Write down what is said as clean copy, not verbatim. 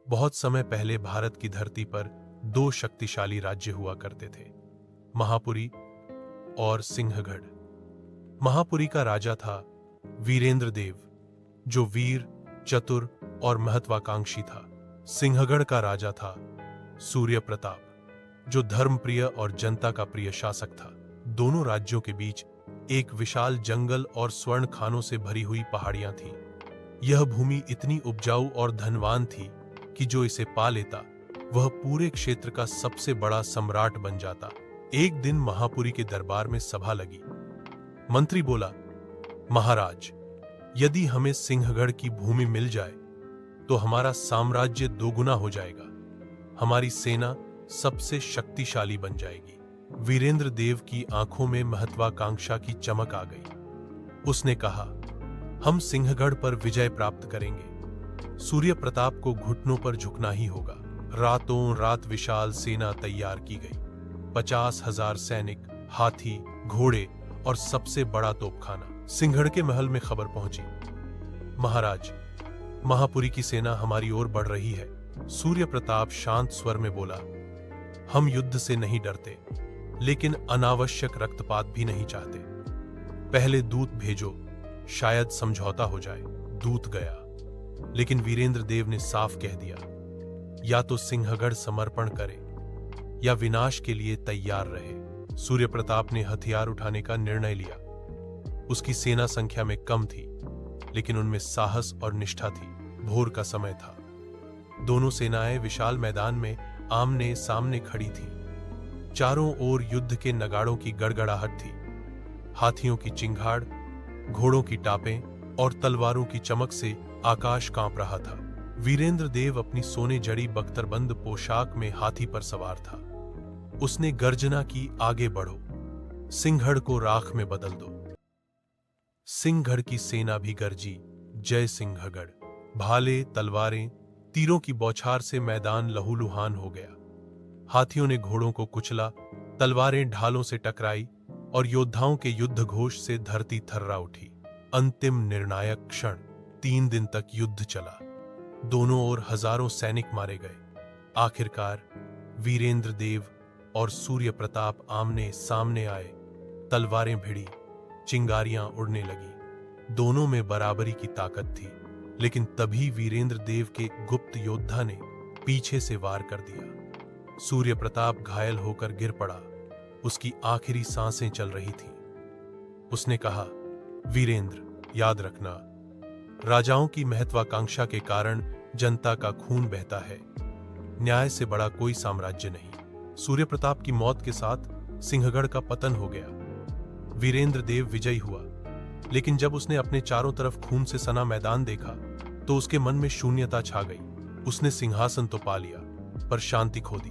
बहुत समय पहले भारत की धरती पर दो शक्तिशाली राज्य हुआ करते थे, महापुरी और सिंहगढ़। महापुरी का राजा था वीरेंद्र देव, जो वीर, चतुर और महत्वाकांक्षी था। सिंहगढ़ का राजा था सूर्य प्रताप, जो धर्मप्रिय और जनता का प्रिय शासक था। दोनों राज्यों के बीच एक विशाल जंगल और स्वर्ण खानों से भरी हुई पहाड़ियां थीं। यह भूमि इतनी उपजाऊ और धनवान थी कि जो इसे पा लेता वह पूरे क्षेत्र का सबसे बड़ा सम्राट बन जाता। एक दिन महापुरी के दरबार में सभा लगी। मंत्री बोला, महाराज, यदि हमें सिंहगढ़ की भूमि मिल जाए तो हमारा साम्राज्य दोगुना हो जाएगा, हमारी सेना सबसे शक्तिशाली बन जाएगी। वीरेंद्र देव की आंखों में महत्वाकांक्षा की चमक आ गई। उसने कहा, हम सिंहगढ़ पर विजय प्राप्त करेंगे। सूर्य प्रताप को घुटनों पर झुकना ही होगा। रातों रात विशाल सेना तैयार की गई। 50,000 सैनिक, हाथी, घोड़े और सबसे बड़ा तोपखाना। सिंहगढ़ के महल में खबर पहुंची, महाराज, महापुरी की सेना हमारी ओर बढ़ रही है। सूर्य प्रताप शांत स्वर में बोला, हम युद्ध से नहीं डरते, लेकिन अनावश्यक रक्तपात भी नहीं चाहते। पहले दूत भेजो, शायद समझौता हो जाए। दूत गया, लेकिन वीरेंद्र देव ने साफ कह दिया, या तो सिंहगढ़ समर्पण करे या विनाश के लिए तैयार रहे। सूर्य प्रताप ने हथियार उठाने का निर्णय लिया। उसकी सेना संख्या में कम थी, लेकिन उनमें साहस और निष्ठा थी। भोर का समय था। दोनों सेनाएं विशाल मैदान में आमने सामने खड़ी थीं। चारों ओर युद्ध के नगाड़ों की गड़गड़ाहट थी। हाथियों की चिंगाड़, घोड़ों की टापें और तलवारों की चमक से आकाश कांप रहा था। वीरेंद्र देव अपनी सोने जड़ी बख्तरबंद पोशाक में हाथी पर सवार था। उसने गर्जना की, आगे बढ़ो, सिंहगढ़ को राख में बदल दो। सिंहगढ़ की सेना भी गरजी, जय सिंहगढ़। भाले, तलवारें, तीरों की बौछार से मैदान लहूलुहान हो गया। हाथियों ने घोड़ों को कुचला, तलवारें ढालों से टकराई और योद्धाओं के युद्ध घोष से धरती थर्रा उठी। अंतिम निर्णायक क्षण। 3 दिन तक युद्ध चला। दोनों ओर हजारों सैनिक मारे गए। आखिरकार वीरेंद्र देव और सूर्य प्रताप आमने सामने आए। तलवारें भिड़ी, चिंगारियां उड़ने लगी। दोनों में बराबरी की ताकत थी, लेकिन तभी वीरेंद्र देव के गुप्त योद्धा ने पीछे से वार कर दिया। सूर्य प्रताप घायल होकर गिर पड़ा। उसकी आखिरी सांसें चल रही थी। उसने कहा, वीरेंद्र, याद रखना, राजाओं की महत्वाकांक्षा के कारण जनता का खून बहता है। न्याय से बड़ा कोई साम्राज्य नहीं। सूर्य प्रताप की मौत के साथ सिंहगढ़ का पतन हो गया। वीरेंद्र देव विजयी हुआ, लेकिन जब उसने अपने चारों तरफ खून से सना मैदान देखा तो उसके मन में शून्यता छा गई। उसने सिंहासन तो पा लिया, पर शांति खो दी।